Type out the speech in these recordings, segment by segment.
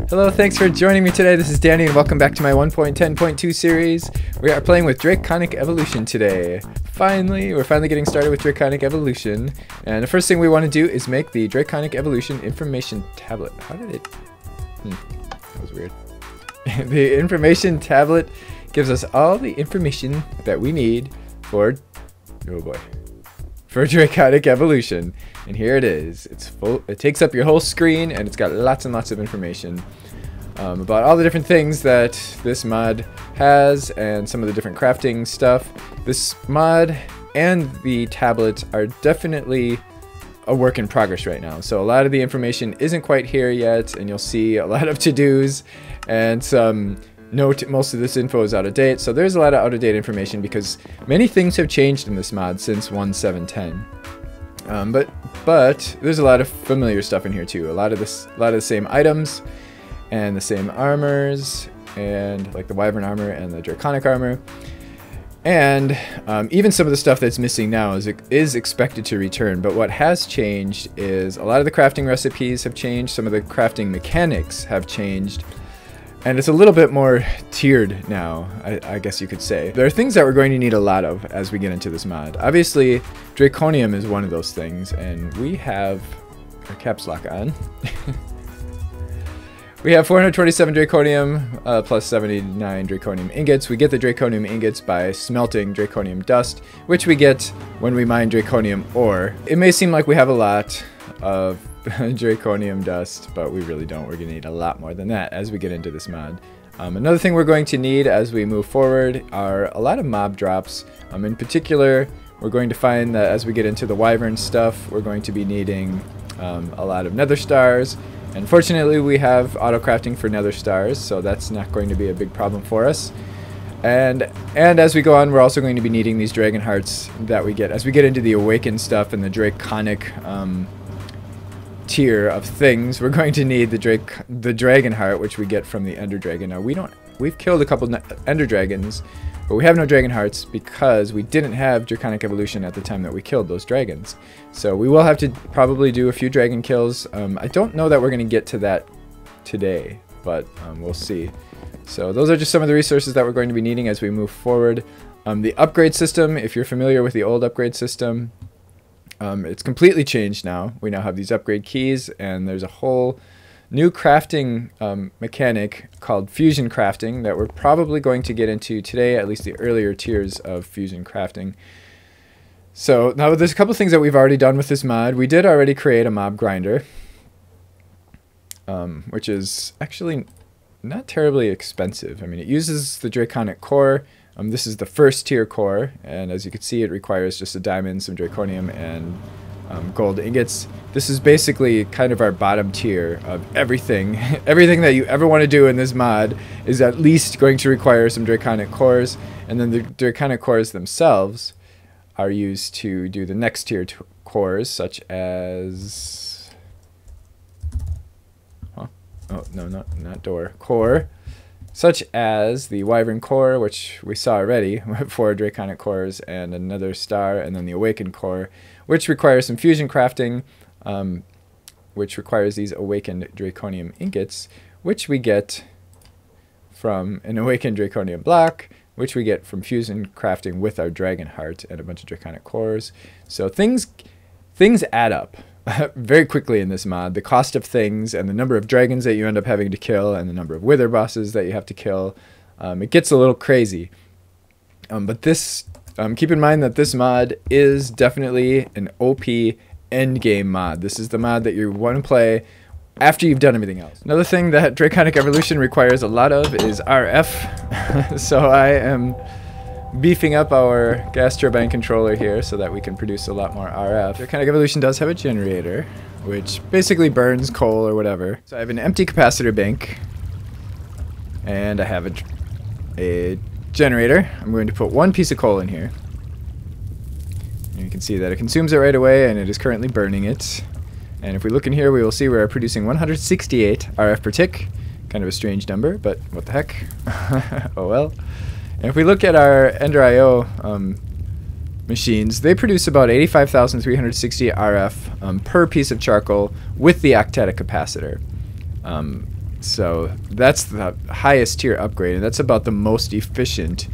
Hello, thanks for joining me today. This is Danny and welcome back to my 1.10.2 series. We are playing with Draconic Evolution today. We're finally getting started with Draconic Evolution. And the first thing we want to do is make the Draconic Evolution information tablet. How did it... that was weird. The information tablet gives us all the information that we need for... oh boy. For Draconic Evolution. And here it is. It's full. It takes up your whole screen and it's got lots and lots of information about all the different things that this mod has and some of the different crafting stuff. This mod and the tablet are definitely a work in progress right now. So a lot of the information isn't quite here yet, and you'll see a lot of to-dos and some note most of this info is out of date. So there's a lot of out of date information because many things have changed in this mod since 1.7.10. But there's a lot of familiar stuff in here too. A lot of the same items and the same armors, and like the Wyvern armor and the Draconic armor. And even some of the stuff that's missing now is expected to return. But what has changed is a lot of the crafting recipes have changed. Some of the crafting mechanics have changed. And it's a little bit more tiered now, I guess you could say. There are things that we're going to need a lot of as we get into this mod. Obviously, Draconium is one of those things, and we have our caps lock on. We have 427 Draconium plus 79 Draconium ingots. We get the Draconium ingots by smelting Draconium dust, which we get when we mine Draconium ore. It may seem like we have a lot of Draconium dust, but we really don't. We're going to need a lot more than that as we get into this mod. Another thing we're going to need as we move forward are a lot of mob drops. In particular, we're going to find that as we get into the Wyvern stuff, we're going to be needing a lot of nether stars. And fortunately, we have auto crafting for nether stars, so that's not going to be a big problem for us. And as we go on, we're also going to be needing these dragon hearts that we get as we get into the awakened stuff and the draconic tier of things. We're going to need the dragon heart, which we get from the ender dragon. Now we've killed a couple ender dragons, but we have no dragon hearts because we didn't have Draconic Evolution at the time that we killed those dragons. So we will have to probably do a few dragon kills. I don't know that we're going to get to that today, but we'll see. So those are just some of the resources that we're going to be needing as we move forward. The upgrade system, if you're familiar with the old upgrade system, it's completely changed now. We now have these upgrade keys, and there's a whole new crafting mechanic called fusion crafting that we're probably going to get into today, at least the earlier tiers of fusion crafting. So now there's a couple things that we've already done with this mod. We did already create a mob grinder, which is actually not terribly expensive. I mean, it uses the Draconic core. This is the first tier core, and as you can see, it requires just a diamond, some Draconium, and gold ingots. This is basically kind of our bottom tier of everything. Everything that you ever want to do in this mod is at least going to require some Draconic cores, and then the Draconic cores themselves are used to do the next tier cores, such as... oh no, not door. Core. Such as the Wyvern core, which we saw already, 4 Draconic cores and another star, and then the Awakened core, which requires some fusion crafting, which requires these Awakened Draconium ingots, which we get from an Awakened Draconium block, which we get from fusion crafting with our Dragon Heart and a bunch of Draconic cores. So things add up very quickly in this mod. The cost of things and the number of dragons that you end up having to kill and the number of wither bosses that you have to kill, it gets a little crazy. But this, keep in mind that this mod is definitely an OP endgame mod. This is the mod that you want to play after you've done everything else. Another thing that Draconic Evolution requires a lot of is RF. So I am beefing up our gas turbine controller here so that we can produce a lot more RF. Draconic Evolution does have a generator, which basically burns coal or whatever. So I have an empty capacitor bank, and I have a generator. I'm going to put one piece of coal in here. And you can see that it consumes it right away, and it is currently burning it. And if we look in here, we will see we are producing 168 RF per tick. Kind of a strange number, but what the heck. Oh well. And if we look at our Ender IO machines, they produce about 85,360 RF per piece of charcoal with the octetic capacitor. So that's the highest tier upgrade, and that's about the most efficient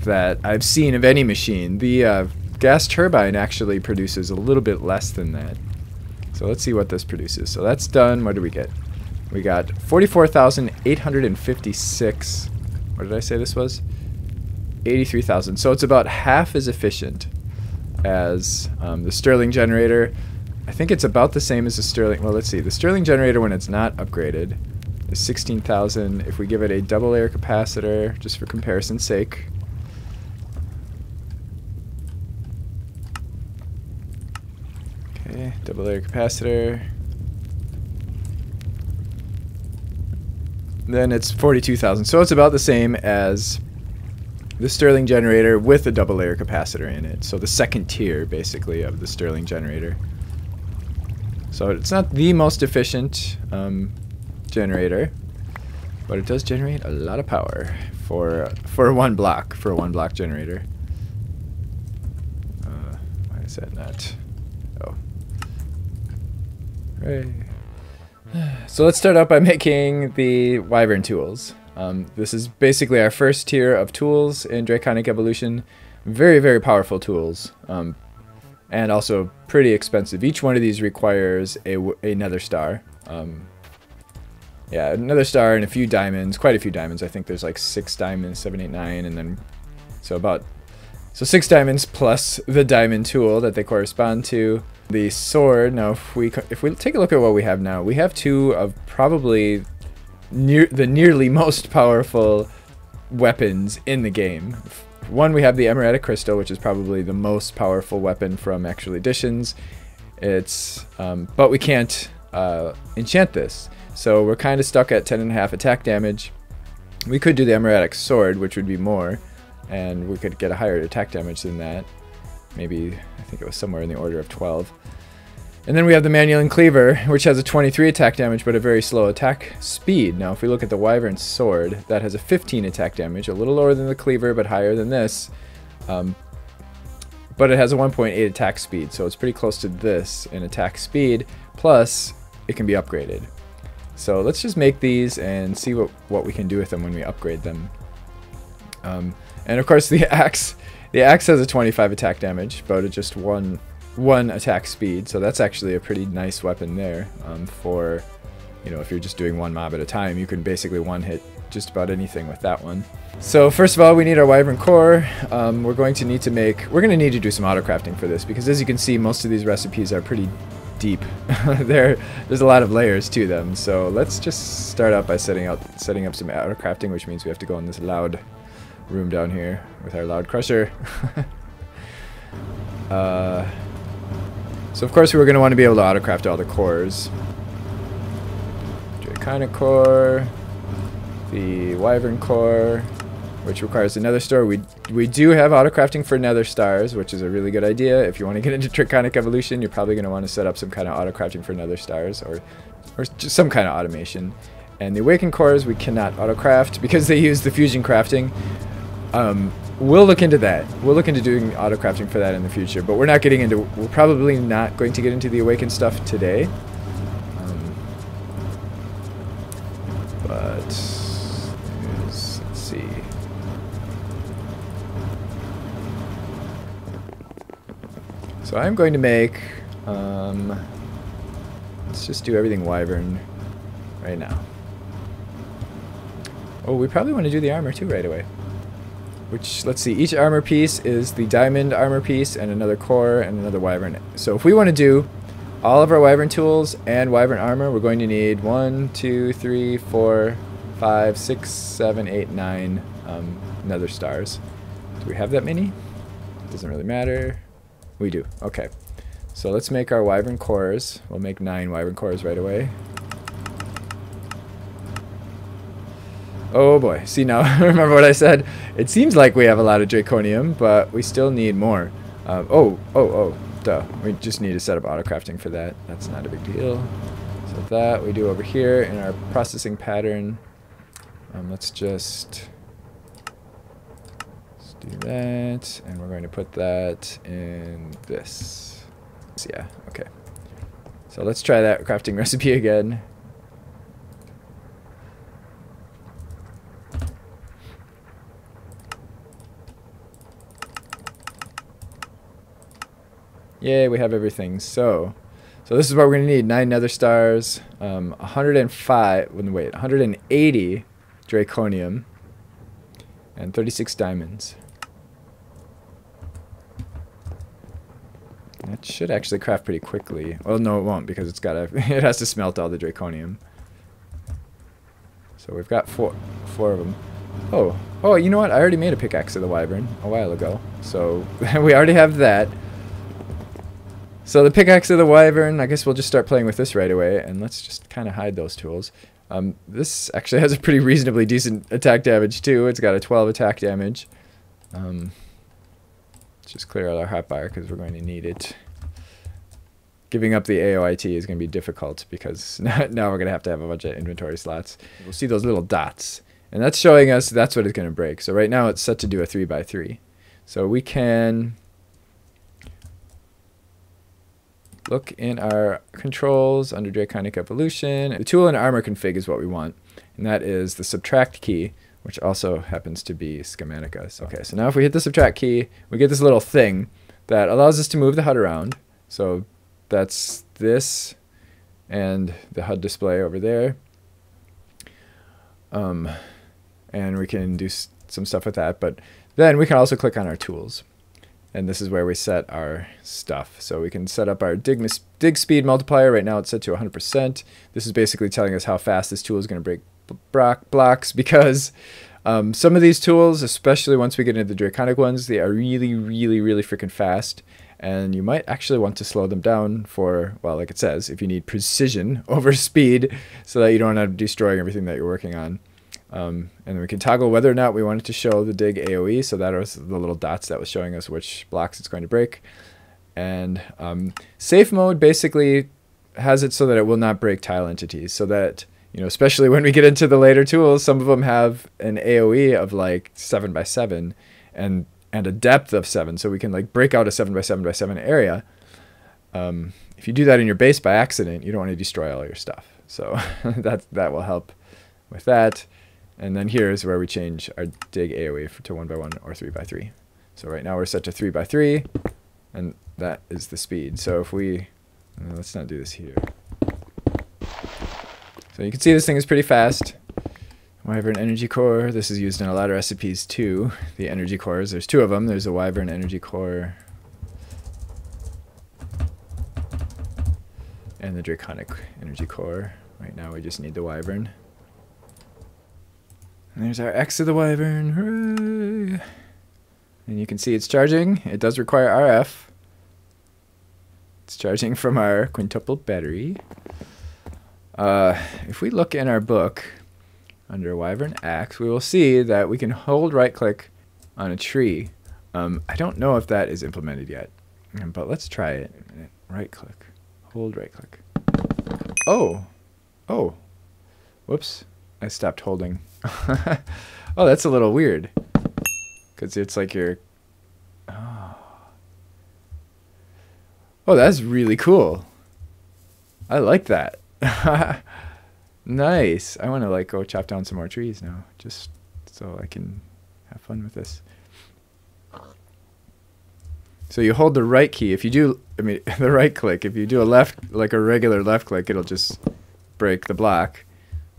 that I've seen of any machine. The gas turbine actually produces a little bit less than that. So let's see what this produces. So that's done. What do we get? We got 44,856. What did I say this was? 83,000. So it's about half as efficient as the Stirling generator. I think it's about the same as the Stirling. Well, let's see. The Stirling generator, when it's not upgraded, is 16,000. If we give it a double layer capacitor, just for comparison's sake. Okay, double layer capacitor. Then it's 42,000. So it's about the same as the Stirling generator with a double layer capacitor in it. So the second tier, basically, of the Stirling generator. So it's not the most efficient generator, but it does generate a lot of power for one block, generator. Why is that not? Oh. Right. So let's start out by making the Wyvern tools. This is basically our first tier of tools in Draconic Evolution. Very, very powerful tools, and also pretty expensive. Each one of these requires a nether star. Yeah, another star and a few diamonds, quite a few diamonds. I think there's like 6 diamonds, 7, 8, 9, and then so 6 diamonds plus the diamond tool that they correspond to. The sword. Now, if we take a look at what we have now, we have 2 of probably the nearly most powerful weapons in the game. One, we have the Emerald Crystal, which is probably the most powerful weapon from actual editions. It's but we can't enchant this, so we're kind of stuck at 10.5 attack damage. We could do the Emerald Sword, which would be more, and we could get a higher attack damage than that. Maybe, I think it was somewhere in the order of 12. And then we have the Manual Cleaver, which has a 23 attack damage, but a very slow attack speed. Now, if we look at the Wyvern Sword, that has a 15 attack damage, a little lower than the Cleaver, but higher than this. But it has a 1.8 attack speed, so it's pretty close to this in attack speed, plus it can be upgraded. So let's just make these and see what we can do with them when we upgrade them. And of course, the axe has a 25 attack damage, but it's just one attack speed, so that's actually a pretty nice weapon there. For, you know, if you're just doing one mob at a time, you can basically one-hit just about anything with that one. So first of all, we need our Wyvern core. We're going to need to do some auto crafting for this, because as you can see, most of these recipes are pretty deep. There's a lot of layers to them. So let's just start out by setting up some auto crafting, which means we have to go in this loud room down here with our loud crusher. So of course we're going to want to be able to autocraft all the cores. Draconic core, the Wyvern core, which requires a nether star. We do have autocrafting for nether stars, which is a really good idea. If you want to get into Draconic Evolution, you're probably going to want to set up some kind of autocrafting for nether stars, or just some kind of automation. And the awakened cores we cannot autocraft because they use the fusion crafting. We'll look into that. We'll look into doing auto crafting for that in the future, but we're probably not going to get into the awakened stuff today. But let's see. So I'm going to make, let's just do everything Wyvern right now. Oh, we probably want to do the armor too right away. Which, let's see, each armor piece is the diamond armor piece and another core and another Wyvern. So if we want to do all of our Wyvern tools and Wyvern armor, we're going to need 1, 2, 3, 4, 5, 6, 7, 8, 9 nether stars. Do we have that many? Doesn't really matter. We do. Okay. So let's make our Wyvern cores. We'll make 9 Wyvern cores right away. Oh boy, see now, remember what I said? It seems like we have a lot of Draconium, but we still need more. Duh. We just need to set up auto-crafting for that. That's not a big deal. So that we do over here in our processing pattern. Let's do that, and we're going to put that in this. So yeah, okay. So let's try that crafting recipe again. Yay, we have everything. So this is what we're going to need. 9 nether stars, 105, wait, 180 draconium, and 36 diamonds. That should actually craft pretty quickly. Well, no, it won't, because it's got it has to smelt all the draconium. So we've got four of them. Oh, you know what? I already made a pickaxe of the Wyvern a while ago. So we already have that. So the pickaxe of the Wyvern, I guess we'll just start playing with this right away, and let's just kind of hide those tools. This actually has a pretty reasonably decent attack damage too. It's got a 12 attack damage. Let's just clear out our hotbar because we're going to need it. Giving up the AOIT is going to be difficult because now we're going to have a bunch of inventory slots. We'll see those little dots, and that's showing us that's what it's going to break. So right now it's set to do a 3x3. So we can look in our controls under Draconic Evolution. The tool and armor config is what we want, and that is the subtract key, which also happens to be Schematica. So, okay, so now if we hit the subtract key, we get this little thing that allows us to move the HUD around. So that's this and the HUD display over there. And we can do some stuff with that, but then we can also click on our tools. And this is where we set our stuff. So we can set up our dig speed multiplier. Right now it's set to 100%. This is basically telling us how fast this tool is going to break blocks, because some of these tools, especially once we get into the draconic ones, they are really, really, really freaking fast. And you might actually want to slow them down for, well, like it says, if you need precision over speed so that you don't end up destroying everything that you're working on. And then we can toggle whether or not we want it to show the dig AoE, so that was the little dots that was showing us which blocks it's going to break. And safe mode basically has it so that it will not break tile entities, so that, you know, especially when we get into the later tools, some of them have an AoE of like 7x7 and a depth of 7, so we can like break out a 7x7x7 area. If you do that in your base by accident, you don't want to destroy all your stuff. So that will help with that. And then here is where we change our dig AoE to 1x1 or 3x3. So right now we're set to 3x3, and that is the speed. So if we, let's not do this here. So you can see this thing is pretty fast. Wyvern energy core. This is used in a lot of recipes too. The energy cores. There's 2 of them. There's a Wyvern energy core and the Draconic energy core. Right now we just need the Wyvern. And there's our X of the Wyvern. Hooray! And you can see it's charging. It does require RF. It's charging from our quintuple battery. If we look in our book under Wyvern Axe, we will see that we can hold right click on a tree. I don't know if that is implemented yet, but let's try it. Right click, hold right click. Oh, whoops, I stopped holding. Oh, that's a little weird, because it's like you're, oh, that's really cool. I like that. Nice. I want to like go chop down some more trees now, just so I can have fun with this. So you hold the right key. If you do, the right click. If you do a left, like a regular left click, it'll just break the block.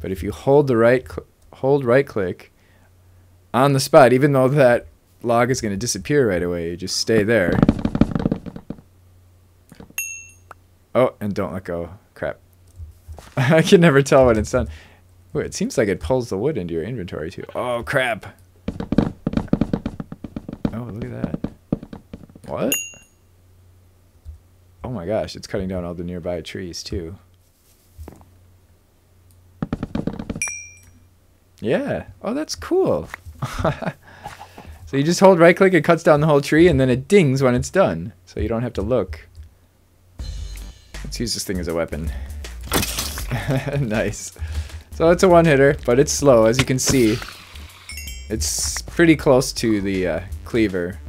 But if you hold the right click on the spot, even though that log is going to disappear right away, you just stay there. Oh, and don't let go. Crap. I can never tell when it's done. Ooh, it seems like it pulls the wood into your inventory too. Oh, crap. Oh, look at that. What? Oh my gosh, it's cutting down all the nearby trees too. Yeah. Oh, that's cool. So you just hold right click, it cuts down the whole tree, and then it dings when it's done. So you don't have to look. Let's use this thing as a weapon. Nice. So it's a one-hitter, but it's slow, as you can see. It's pretty close to the cleaver.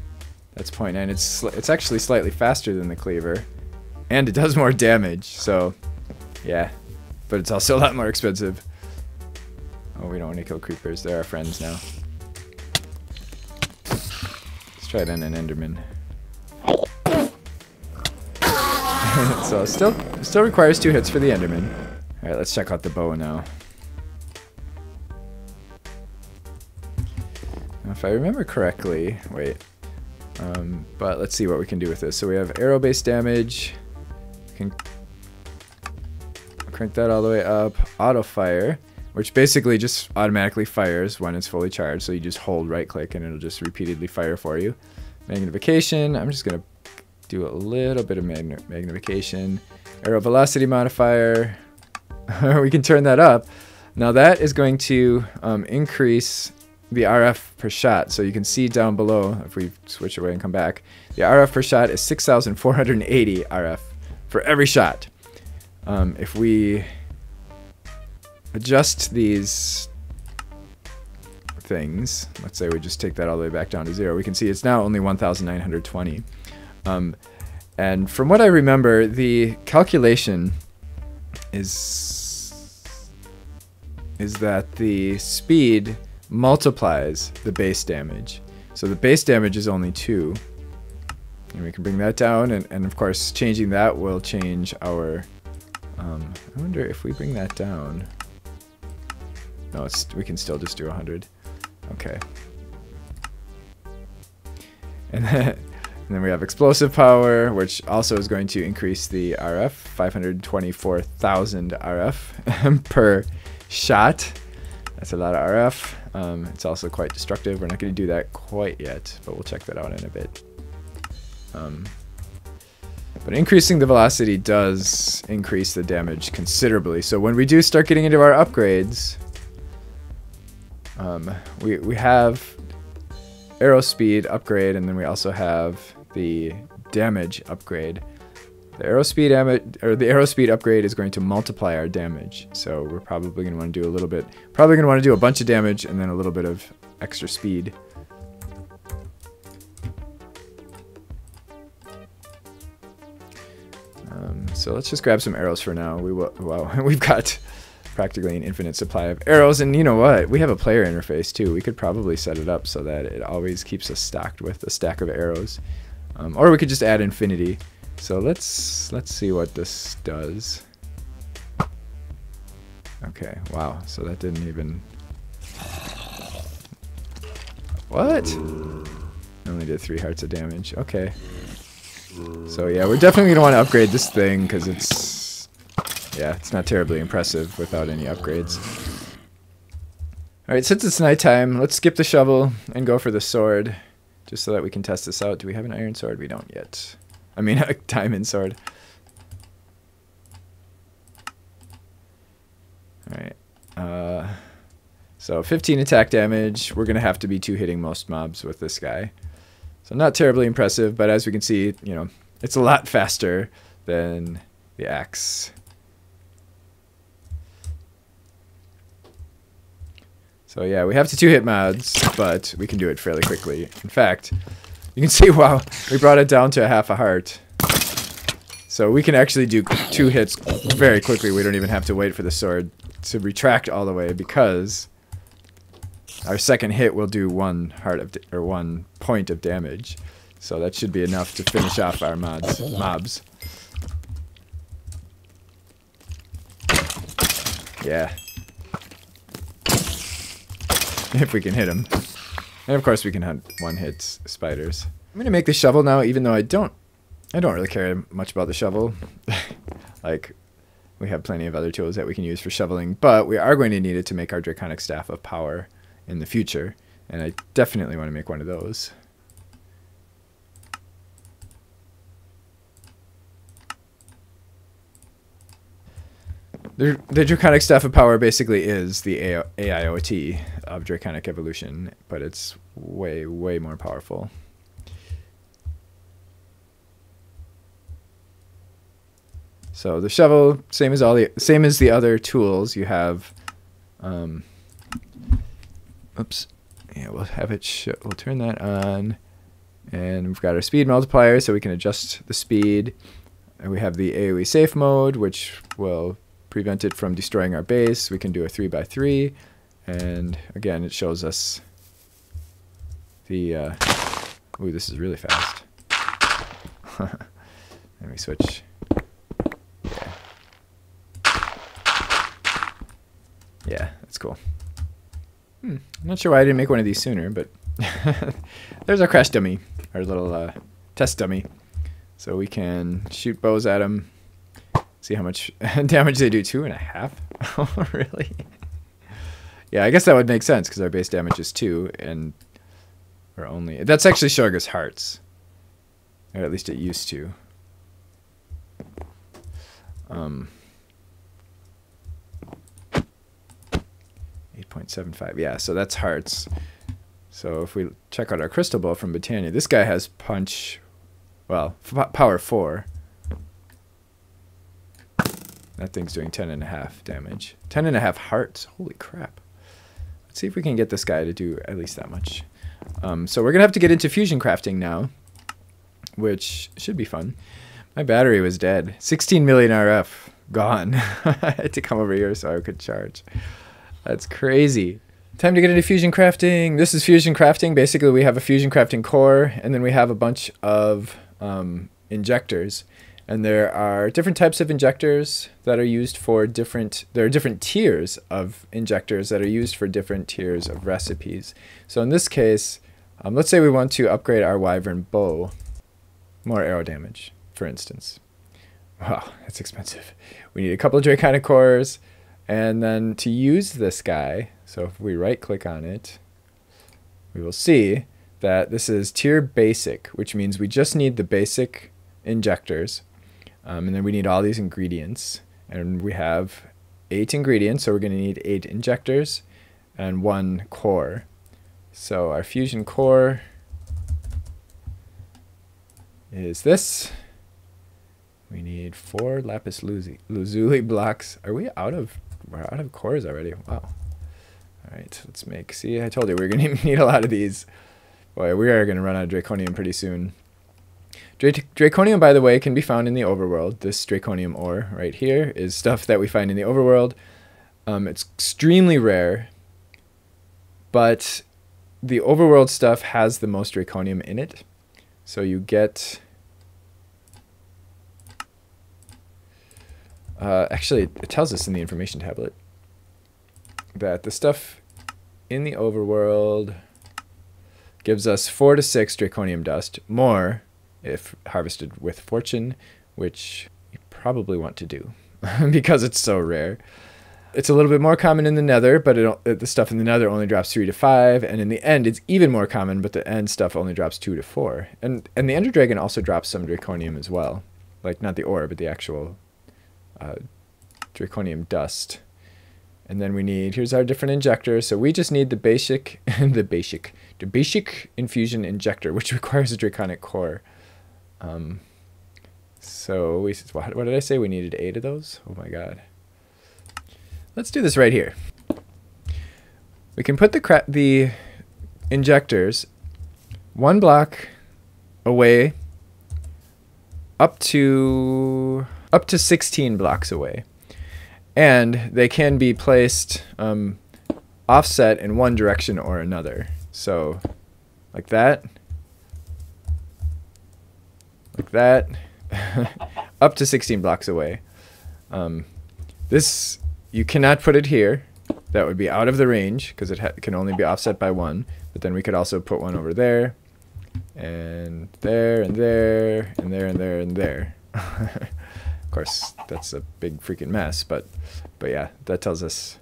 That's 0.9. It's actually slightly faster than the cleaver, and it does more damage. So, yeah, but it's also a lot more expensive. Oh, we don't want to kill creepers. They're our friends now. Let's try it on an Enderman. So still requires 2 hits for the Enderman. Alright, let's check out the bow now. Now, if I remember correctly, wait. But let's see what we can do with this. So we have arrow-based damage. We can crank that all the way up. Auto-fire, which basically just automatically fires when it's fully charged. So you just hold right-click and it'll just repeatedly fire for you. Magnification, I'm just going to do a little bit of magnification. Arrow velocity modifier, we can turn that up. Now that is going to increase the RF per shot. So you can see down below, if we switch away and come back, the RF per shot is 6,480 RF for every shot. If we adjust these things, let's say we just take that all the way back down to 0, we can see it's now only 1,920. And from what I remember, the calculation is that the speed multiplies the base damage. So the base damage is only 2. And we can bring that down, and of course changing that will change our... I wonder if we bring that down... No, we can still just do 100. Okay. And then we have explosive power, which also is going to increase the RF, 524,000 RF per shot. That's a lot of RF. It's also quite destructive. We're not going to do that quite yet, but we'll check that out in a bit. But increasing the velocity does increase the damage considerably. So when we do start getting into our upgrades, we have arrow speed upgrade, and then we also have the damage upgrade. The arrow speed upgrade is going to multiply our damage. So we're probably going to want to do a little bit, probably going to want to do a bunch of damage and then a little bit of extra speed. So let's just grab some arrows for now. Wow, we've got practically an infinite supply of arrows, and you know what? We have a player interface too. We could probably set it up so that it always keeps us stocked with a stack of arrows, or we could just add infinity. So let's see what this does. Okay, wow. So that didn't even. What? I only did 3 hearts of damage. Okay. So yeah, we're definitely gonna want to upgrade this thing because it's not terribly impressive without any upgrades. Alright, since it's nighttime, let's skip the shovel and go for the sword, just so that we can test this out. Do we have an iron sword? We don't yet. I mean, a diamond sword. Alright. So 15 attack damage. We're gonna have to be 2-hitting most mobs with this guy. So not terribly impressive, but as we can see, you know, it's a lot faster than the axe. So yeah, we have to 2-hit mods, but we can do it fairly quickly. In fact, you can see, wow, we brought it down to half a heart. So we can actually do 2 hits very quickly. We don't even have to wait for the sword to retract all the way, because our second hit will do 1 point of damage. So that should be enough to finish off our mobs. Yeah. If we can hit them. And of course we can hunt 1-hit spiders. I'm gonna make the shovel now, even though I don't really care much about the shovel. Like, we have plenty of other tools that we can use for shoveling, but we are going to need it to make our Draconic Staff of Power in the future, and I definitely want to make one of those. The Draconic Staff of Power basically is the AIoT of Draconic Evolution, but it's way, way more powerful. So the shovel, same as the other tools, you have. Oops. Yeah, we'll have it. We'll turn that on, and we've got our speed multiplier, so we can adjust the speed. And we have the AoE safe mode, which will prevent it from destroying our base. We can do a 3x3, and again, it shows us the. Ooh, this is really fast. Let me switch That's cool. I'm not sure why I didn't make one of these sooner, but there's our crash dummy, our little test dummy. So we can shoot bows at them, see how much damage they do. 2.5? Oh, really? Yeah, I guess that would make sense because our base damage is 2, and we're only... That's actually showing us hearts. Or at least it used to. 8.75. Yeah, so that's hearts. So if we check out our crystal bow from Botania, this guy has punch, well, power 4. That thing's doing 10.5 damage. 10.5 hearts. Holy crap. Let's see if we can get this guy to do at least that much. So we're going to have to get into fusion crafting now, which should be fun. My battery was dead. 16 million RF. Gone. I had to come over here so I could charge. That's crazy. Time to get into fusion crafting. This is fusion crafting. Basically, we have a fusion crafting core, and then we have a bunch of injectors. And there are different types of injectors that are used for different... There are different tiers of injectors that are used for different tiers of recipes. So in this case, let's say we want to upgrade our Wyvern bow. More arrow damage, for instance. Wow, that's expensive. We need a couple of Draconic cores. And then to use this guy, so if we right-click on it, we will see that this is tier basic, which means we just need the basic injectors. And then we need all these ingredients. And we have 8 ingredients, so we're going to need 8 injectors and 1 core. So our fusion core is this. We need 4 lapis lazuli blocks. Are we out of... We're out of cores already. Wow. All right, let's make... See, I told you we we're going to need a lot of these. Boy, we are going to run out of Draconium pretty soon. Draconium, by the way, can be found in the overworld. This Draconium ore right here is stuff that we find in the overworld. It's extremely rare, but the overworld stuff has the most Draconium in it. So you get... actually, it tells us in the information tablet that the stuff in the overworld gives us 4 to 6 Draconium dust, more if harvested with fortune, which you probably want to do because it's so rare. It's a little bit more common in the nether, but the stuff in the nether only drops 3 to 5, and in the end it's even more common, but the end stuff only drops 2 to 4. And the Ender Dragon also drops some Draconium as well. Like, not the ore, but the actual Draconium dust. And then we need, here's our different injectors. So we just need the basic, the basic infusion injector, which requires a Draconic core. So what did I say? We needed 8 of those? Oh my god. Let's do this right here. We can put the injectors 1 block away up to 16 blocks away. And they can be placed offset in one direction or another. So like that. Like that. Up to 16 blocks away. This, you cannot put it here. That would be out of the range because it can only be offset by 1. But then we could also put one over there. And there, and there, and there, and there, and there. Of course, that's a big freaking mess, but yeah, that tells us.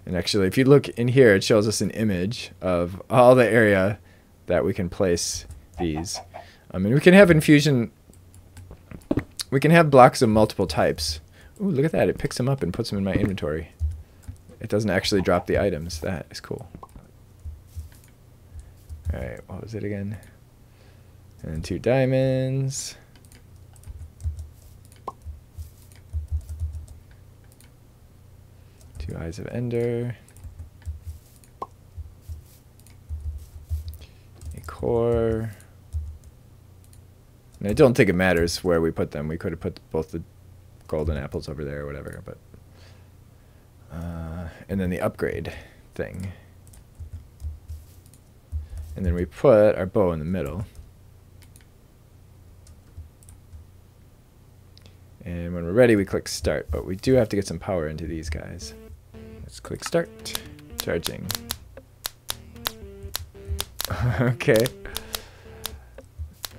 And actually, if you look in here, it shows us an image of all the area that we can place these. And we can have infusion. We can have blocks of multiple types. Ooh, look at that! It picks them up and puts them in my inventory. It doesn't actually drop the items. That is cool. All right, what was it again? And 2 diamonds. 2 Eyes of Ender. A core. And I don't think it matters where we put them. We could have put both the golden apples over there or whatever, but and then the upgrade thing. And then we put our bow in the middle. And when we're ready, we click start, but we do have to get some power into these guys. Let's click start. Charging. Okay.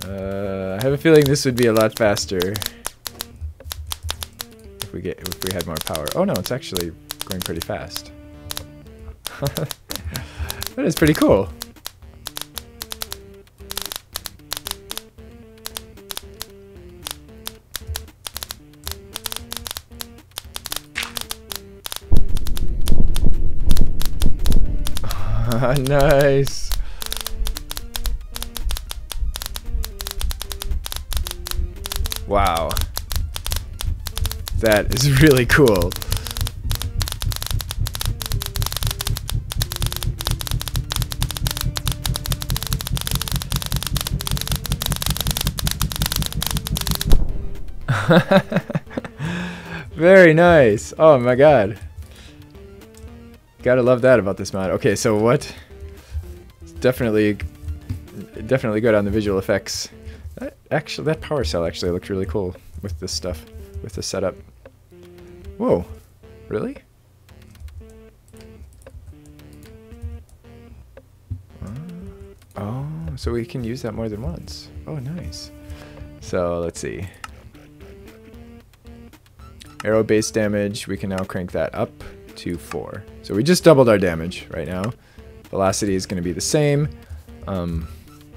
I have a feeling this would be a lot faster if we had more power. Oh no, it's actually going pretty fast. That is pretty cool. Nice. Wow. That is really cool. Very nice. Oh my god. Gotta love that about this mod. Okay, so what? It's definitely good on the visual effects. That power cell actually looked really cool with this stuff, with the setup. Whoa, really? Oh, so we can use that more than once. Oh, nice. So let's see. Arrow base damage, we can now crank that up to 4. So we just doubled our damage right now. Velocity is going to be the same. Oh,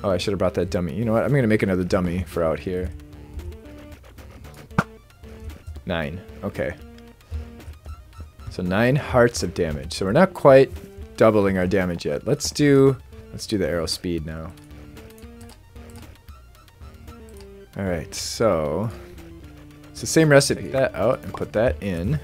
I should have brought that dummy. You know what? I'm going to make another dummy for out here. 9. Okay. So 9 hearts of damage. So we're not quite doubling our damage yet. Let's do the arrow speed now. All right. So it's the same recipe. Take that out and put that in.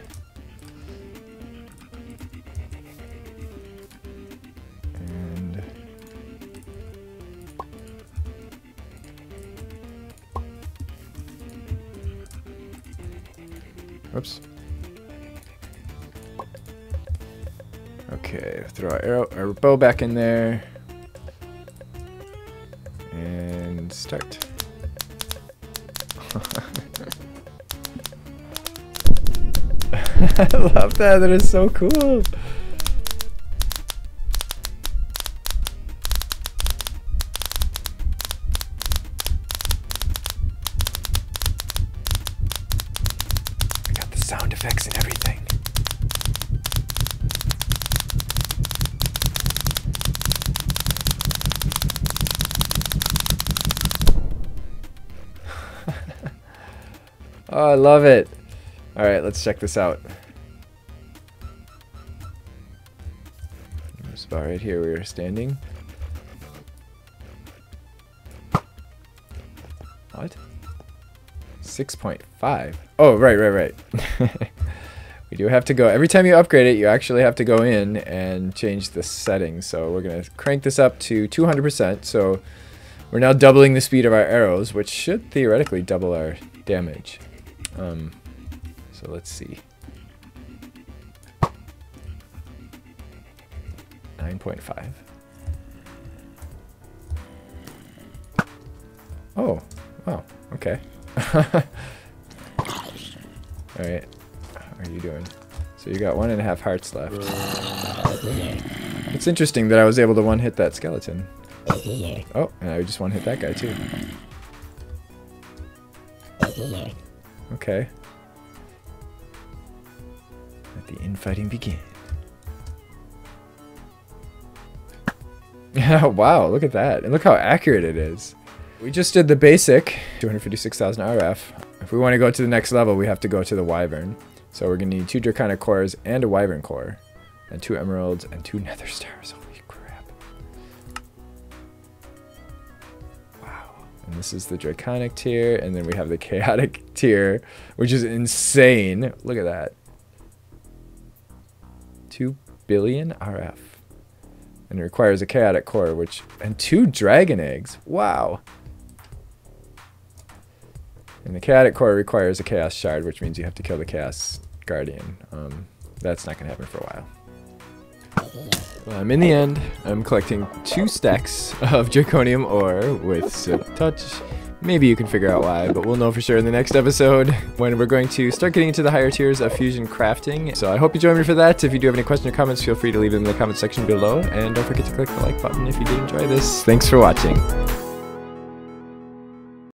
Whoops. Okay, throw our bow back in there. And start. I love that. That is so cool. Sound effects and everything. Oh, I love it. All right, let's check this out. This spot right here we were standing. What? 6.5. Oh, right. We do have to go. Every time you upgrade it, you actually have to go in and change the settings. So we're going to crank this up to 200%. So we're now doubling the speed of our arrows, which should theoretically double our damage. So let's see. 9.5. Oh, wow. Okay. Alright, how are you doing? So you got 1.5 hearts left. It's interesting that I was able to one-hit that skeleton. Oh, and I just one-hit that guy too. Okay. Let the infighting begin. Wow, look at that. And look how accurate it is. We just did the basic 256,000 RF. If we want to go to the next level, we have to go to the Wyvern. So we're going to need 2 Draconic cores and a Wyvern core. And 2 emeralds and 2 nether stars. Holy crap. Wow. And this is the Draconic tier. And then we have the Chaotic tier, which is insane. Look at that. 2 billion RF. And it requires a Chaotic core, and 2 dragon eggs. Wow. And the Chaotic core requires a Chaos shard, which means you have to kill the Chaos Guardian. That's not going to happen for a while. In the end, I'm collecting 2 stacks of Draconium ore with Silk Touch, Maybe you can figure out why, but we'll know for sure in the next episode when we're going to start getting into the higher tiers of fusion crafting. So I hope you join me for that. If you do have any questions or comments, feel free to leave them in the comment section below. And don't forget to click the like button if you did enjoy this. Thanks for watching.